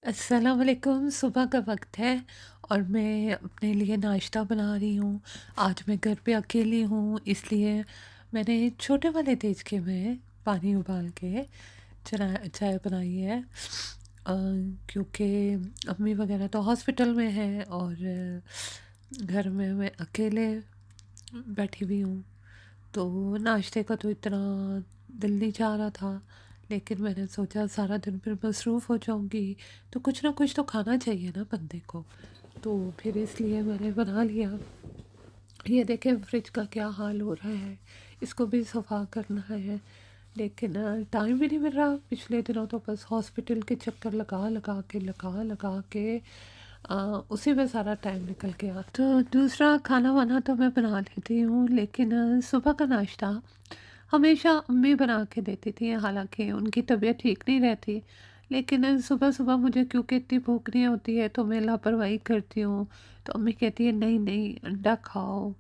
अस्सलाम वालेकुम। सुबह का वक्त है और मैं अपने लिए नाश्ता बना रही हूँ। आज मैं घर पे अकेली हूँ, इसलिए मैंने छोटे वाले देचके में पानी उबाल के चाय बनाई है। क्योंकि अम्मी वगैरह तो हॉस्पिटल में हैं और घर में मैं अकेले बैठी हुई हूँ। तो नाश्ते का तो इतना दिल नहीं चाह रहा था, लेकिन मैंने सोचा सारा दिन फिर मसरूफ़ हो जाऊंगी, तो कुछ ना कुछ तो खाना चाहिए ना बंदे को। तो फिर इसलिए मैंने बना लिया। ये देखें फ्रिज का क्या हाल हो रहा है, इसको भी सफ़ा करना है, लेकिन टाइम भी नहीं मिल रहा। पिछले दिनों तो बस हॉस्पिटल के चक्कर लगा लगा के उसी में सारा टाइम निकल गया। तो दूसरा खाना वाना तो मैं बना लेती हूँ, लेकिन सुबह का नाश्ता हमेशा अम्मी बना के देती थी, हालांकि उनकी तबीयत ठीक नहीं रहती। लेकिन सुबह सुबह मुझे क्योंकि इतनी भूख नहीं होती है, तो मैं लापरवाही करती हूँ। तो अम्मी कहती है नहीं नहीं, अंडा खाओ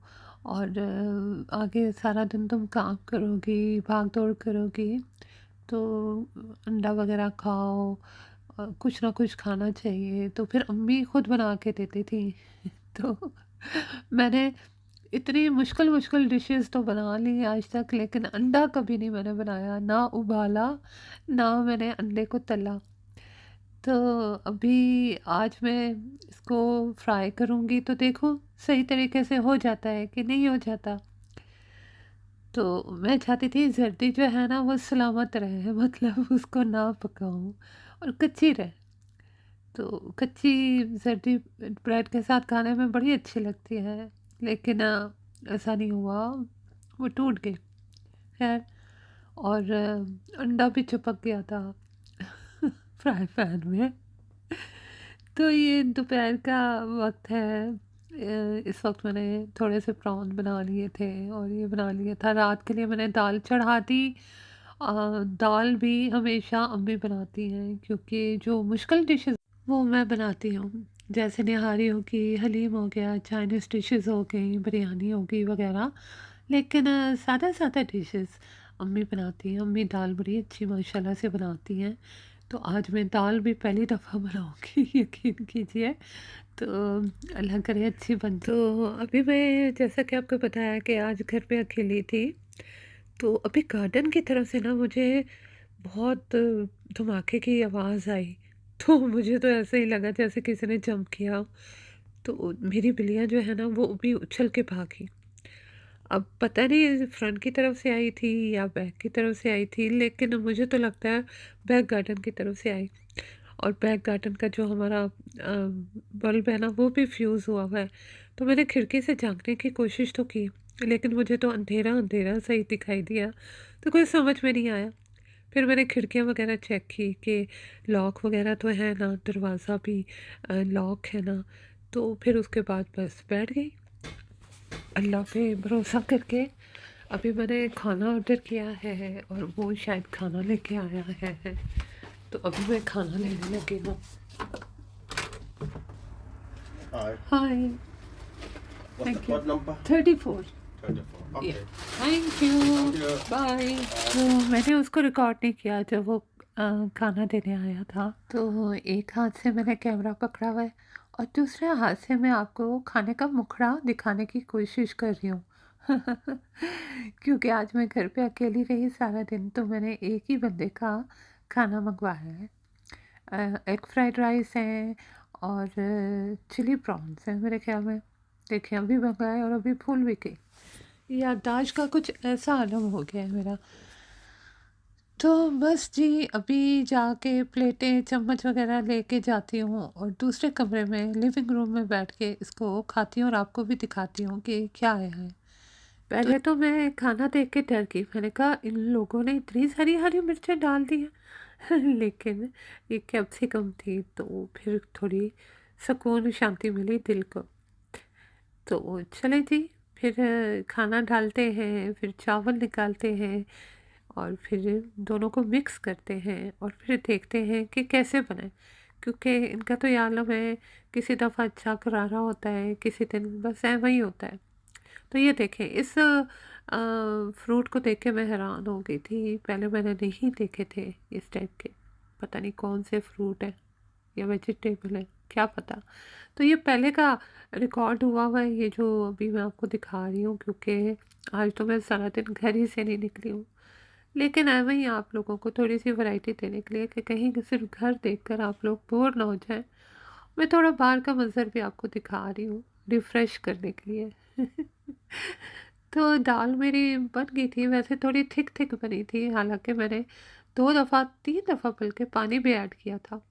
और आगे सारा दिन तुम काम करोगी, भाग दौड़ करोगी, तो अंडा वगैरह खाओ, कुछ ना कुछ खाना चाहिए। तो फिर अम्मी खुद बना के देती थी। तो मैंने इतनी मुश्किल मुश्किल डिशेस तो बना ली आज तक, लेकिन अंडा कभी नहीं मैंने बनाया, ना उबाला, ना मैंने अंडे को तला। तो अभी आज मैं इसको फ्राई करूँगी, तो देखो सही तरीके से हो जाता है कि नहीं हो जाता। तो मैं चाहती थी जर्दी जो है ना वो सलामत रहे, मतलब उसको ना पकाऊं और कच्ची रहे। तो कच्ची जर्दी ब्रेड के साथ खाने में बड़ी अच्छी लगती है, लेकिन ऐसा नहीं हुआ, वो टूट गई। खैर, और अंडा भी चिपक गया था फ्राई पैन में। तो ये दोपहर का वक्त है। इस वक्त मैंने थोड़े से प्रॉन बना लिए थे और ये बना लिया था। रात के लिए मैंने दाल चढ़ा दी। दाल भी हमेशा अम्मी बनाती हैं, क्योंकि जो मुश्किल डिशेस वो मैं बनाती हूँ, जैसे निहारी हो गई, हलीम हो गया, चाइनीज़ डिशेस हो गई, बिरयानी हो गई वगैरह। लेकिन सादा सादा डिशेस अम्मी बनाती हैं। अम्मी दाल बड़ी अच्छी माशाल्लाह से बनाती हैं। तो आज मैं दाल भी पहली दफ़ा बनाऊँगी यकीन कीजिए। तो अल्लाह करे अच्छी बन जाए। तो अभी मैं जैसा कि आपको बताया कि आज घर पे अकेली थी, तो अभी गार्डन की तरफ से ना मुझे बहुत धमाके की आवाज़ आई। तो मुझे तो ऐसे ही लगा जैसे किसी ने जंप किया। तो मेरी बिल्लियाँ जो है ना वो भी उछल के भागी। अब पता नहीं फ्रंट की तरफ से आई थी या बैक की तरफ से आई थी, लेकिन मुझे तो लगता है बैक गार्डन की तरफ से आई। और बैक गार्डन का जो हमारा बल्ब है ना वो भी फ्यूज़ हुआ हुआ है। तो मैंने खिड़की से झांकने की कोशिश तो की, लेकिन मुझे तो अंधेरा अंधेरा सही दिखाई दिया, तो कोई समझ में नहीं आया। फिर मैंने खिड़कियाँ वगैरह चेक की कि लॉक वगैरह तो है ना, दरवाज़ा भी लॉक है ना। तो फिर उसके बाद बस बैठ गई अल्लाह पे भरोसा करके। अभी मैंने खाना ऑर्डर किया है और वो शायद खाना लेके आया है। तो अभी मैं खाना लेने लगी हूँ। Hi. Hi. What's the thank you. code number? 34। 34. Yeah, Okay. Thank you. Thank you. Bye. तो Bye. मैंने उसको रिकॉर्ड नहीं किया जब वो खाना देने आया था। तो एक हाथ से मैंने कैमरा पकड़ा हुआ है और दूसरे हाथ से मैं आपको खाने का मुखड़ा दिखाने की कोशिश कर रही हूँ। क्योंकि आज मैं घर पे अकेली रही सारा दिन, तो मैंने एक ही बंदे का खाना मंगवाया है। एग फ्राइड राइस है और चिली प्रॉन्स है मेरे ख्याल में। देखिए अभी मंगाए और अभी भूल भी गई। याददाश्त का कुछ ऐसा आलम हो गया है मेरा। तो बस जी, अभी जाके प्लेटें चम्मच वगैरह लेके जाती हूँ और दूसरे कमरे में लिविंग रूम में बैठ के इसको खाती हूँ और आपको भी दिखाती हूँ कि क्या है। पहले तो मैं खाना देख के डर गई, मैंने कहा इन लोगों ने इतनी सारी हरी मिर्चें डाल दी हैं। लेकिन ये कैप्सिकम थी, तो फिर थोड़ी सुकून शांति मिली दिल को। तो चले जी, फिर खाना डालते हैं, फिर चावल निकालते हैं और फिर दोनों को मिक्स करते हैं और फिर देखते हैं कि कैसे बने। क्योंकि इनका तो ये आलम है, किसी दफ़ा अच्छा करारा होता है, किसी दिन बस ऐ वही होता है। तो ये देखें, इस फ्रूट को देख के मैं हैरान हो गई थी। पहले मैंने नहीं देखे थे इस टाइप के, पता नहीं कौन से फ्रूट हैं। या वेजिटेबल है, क्या पता। तो ये पहले का रिकॉर्ड हुआ है, ये जो अभी मैं आपको दिखा रही हूँ, क्योंकि आज तो मैं सारा दिन घर ही से नहीं निकली हूँ। लेकिन ऐਵੇਂ ही आप लोगों को थोड़ी सी वैरायटी देने के लिए कि कहीं सिर्फ घर देखकर आप लोग बोर ना हो जाएं, मैं थोड़ा बाहर का मंजर भी आपको दिखा रही हूँ, रिफ़्रेश करने के लिए। तो दाल मेरी बन गई थी, वैसे थोड़ी थिक थिक बनी थी, हालांकि मैंने 2 दफ़ा 3 दफ़ा बल्कि पानी भी ऐड किया था।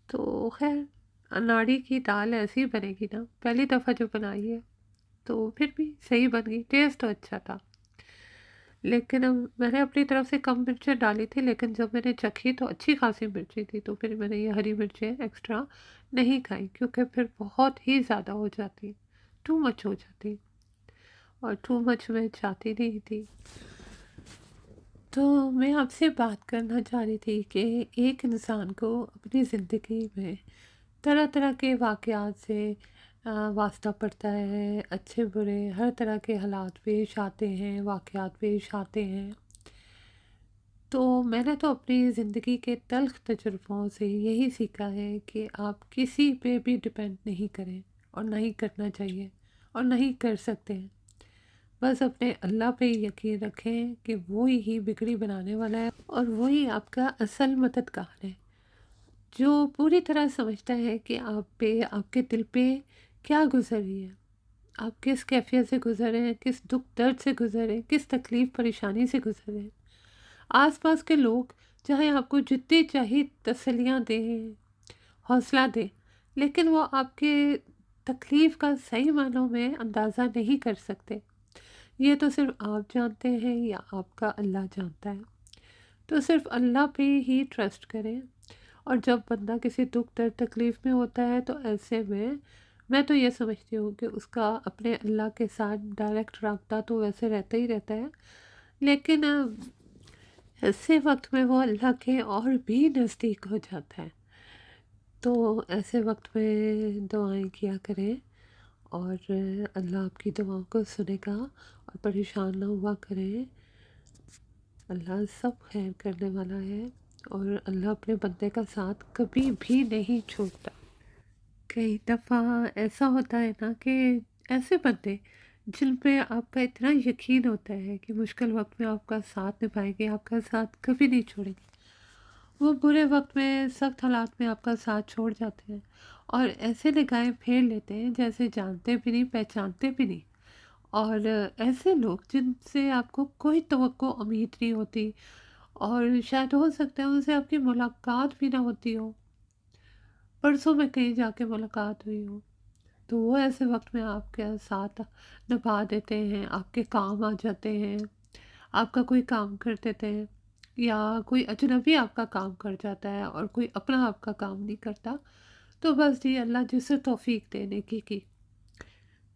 तो खैर, अनाड़ी की दाल ऐसी ही बनेगी ना, पहली दफ़ा जो बनाई है, तो फिर भी सही बन गई, टेस्ट तो अच्छा था। लेकिन अब मैंने अपनी तरफ से कम मिर्चें डाली थी, लेकिन जब मैंने चखी तो अच्छी खासी मिर्ची थी, तो फिर मैंने ये हरी मिर्चें एक्स्ट्रा नहीं खाई, क्योंकि फिर बहुत ही ज़्यादा हो जाती, टू मच हो जाती, और टू मच मैं चाहती नहीं थी। तो मैं आपसे बात करना चाह रही थी कि एक इंसान को अपनी ज़िंदगी में तरह तरह के वाक़यात से वास्ता पड़ता है, अच्छे बुरे हर तरह के हालात पेश आते हैं, वाक़यात पेश आते हैं। तो मैंने तो अपनी ज़िंदगी के तल्ख़ तजुर्बों से यही सीखा है कि आप किसी पे भी डिपेंड नहीं करें, और नहीं करना चाहिए, और नहीं कर सकते हैं। बस अपने अल्लाह पे ही यकीन रखें कि वो ही बिगड़ी बनाने वाला है, और वही आपका असल मददगार है, जो पूरी तरह समझता है कि आप पे, आपके दिल पे क्या गुजर रही है, आप किस कैफियत से गुजर रहे हैं, किस दुख दर्द से गुजर रहे हैं, किस तकलीफ़ परेशानी से गुजर रहे हैं। आसपास के लोग चाहे आपको जितनी चाहिए तसल्लियाँ दें, हौसला दें, लेकिन वो आपके तकलीफ़ का सही मानों में अंदाज़ा नहीं कर सकते। ये तो सिर्फ आप जानते हैं या आपका अल्लाह जानता है। तो सिर्फ अल्लाह पे ही ट्रस्ट करें। और जब बंदा किसी दुख दर्द तकलीफ़ में होता है, तो ऐसे में मैं तो ये समझती हूँ कि उसका अपने अल्लाह के साथ डायरेक्ट राब्ता तो वैसे रहता ही रहता है, लेकिन ऐसे वक्त में वो अल्लाह के और भी नज़दीक हो जाता है। तो ऐसे वक्त में दुआएं किया करें, और अल्लाह आपकी दुआओं को सुनेगा, और परेशान ना हुआ करें। अल्लाह सब खैर करने वाला है, और अल्लाह अपने बंदे का साथ कभी भी नहीं छोड़ता। कई दफ़ा ऐसा होता है ना कि ऐसे बंदे जिन पे आपका इतना यकीन होता है कि मुश्किल वक्त में आपका साथ निभाएंगे, आपका साथ कभी नहीं छोड़ेंगे, वो बुरे वक्त में, सख्त हालात में आपका साथ छोड़ जाते हैं, और ऐसे निगाहें फेर लेते हैं जैसे जानते भी नहीं, पहचानते भी नहीं। और ऐसे लोग जिनसे आपको कोई तवक्को उम्मीद नहीं होती, और शायद हो सकता है उनसे आपकी मुलाकात भी ना होती हो, परसों में कहीं जाके मुलाकात हुई हो, तो वो ऐसे वक्त में आपके साथ निभा देते हैं, आपके काम आ जाते हैं, आपका कोई काम कर देते हैं, या कोई अजनबी आपका काम कर जाता है और कोई अपना आपका काम नहीं करता। तो बस जी, अल्लाह जिसे तौफीक दे नेकी की।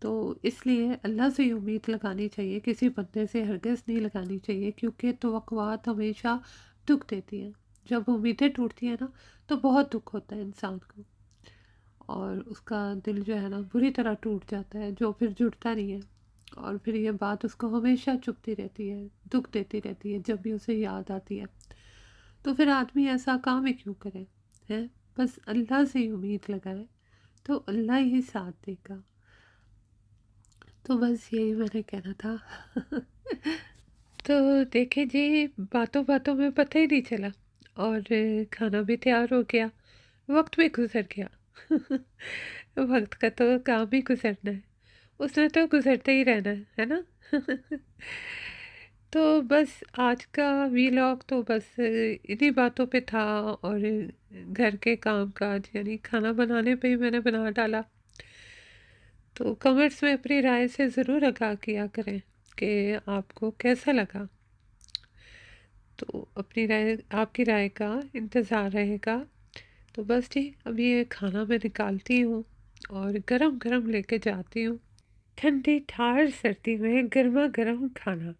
तो इसलिए अल्लाह से ही उम्मीद लगानी चाहिए, किसी बंदे से हरगिज़ नहीं लगानी चाहिए, क्योंकि तवक्कुआत हमेशा दुख देती हैं। जब उम्मीदें टूटती हैं ना, तो बहुत दुख होता है इंसान को, और उसका दिल जो है ना बुरी तरह टूट जाता है, जो फिर जुड़ता नहीं है, और फिर ये बात उसको हमेशा चुभती रहती है, दुख देती रहती है जब भी उसे याद आती है। तो फिर आदमी ऐसा काम ही क्यों करे, हैं? बस अल्लाह से ही उम्मीद लगाए, तो अल्लाह ही साथ देगा। तो बस यही मैंने कहना था। तो देखिए जी, बातों बातों में पता ही नहीं चला, और खाना भी तैयार हो गया, वक्त भी गुजर गया। वक्त का तो काम ही गुजरना है, उसने तो गुजरते ही रहना है ना। तो बस आज का वीलॉग तो बस इन्हीं बातों पे था, और घर के काम काज यानी खाना बनाने पे ही मैंने बना डाला। तो कमेंट्स में अपनी राय से ज़रूर आगाह किया करें कि आपको कैसा लगा। तो अपनी राय, आपकी राय का इंतज़ार रहेगा। तो बस जी, अब ये खाना मैं निकालती हूँ, और गरम गरम लेके जाती हूँ, ठंडी ठार सर्दी में गर्मा गर्म खाना।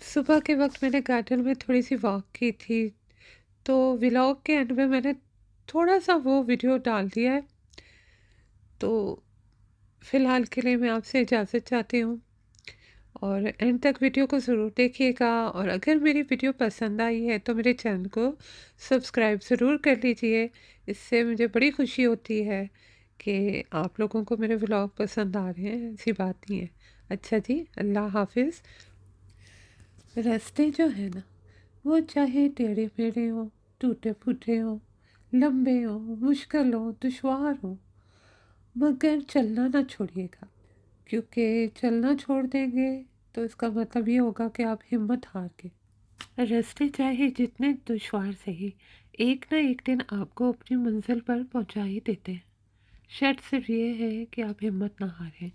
सुबह के वक्त मैंने गार्डन में थोड़ी सी वॉक की थी, तो व्लॉग के एंड में मैंने थोड़ा सा वो वीडियो डाल दिया है। तो फ़िलहाल के लिए मैं आपसे इजाज़त चाहती हूँ। और एंड तक वीडियो को ज़रूर देखिएगा। और अगर मेरी वीडियो पसंद आई है तो मेरे चैनल को सब्सक्राइब ज़रूर कर लीजिए। इससे मुझे बड़ी खुशी होती है कि आप लोगों को मेरे व्लॉग पसंद आ रहे हैं, ऐसी बात नहीं है। अच्छा जी, अल्लाह हाफिज़। रास्ते जो है ना, वो चाहे टेढ़े मेढ़े हों, टूटे फूटे हों, लंबे हों, मुश्किल हों, दुश्वार हों, मगर चलना ना छोड़िएगा। क्योंकि चलना छोड़ देंगे तो इसका मतलब ये होगा कि आप हिम्मत हार गए। रास्ते चाहे जितने दुश्वार सही, एक ना एक दिन आपको अपनी मंजिल पर पहुंचा ही देते हैं। शर्त सिर्फ ये है कि आप हिम्मत ना हारें।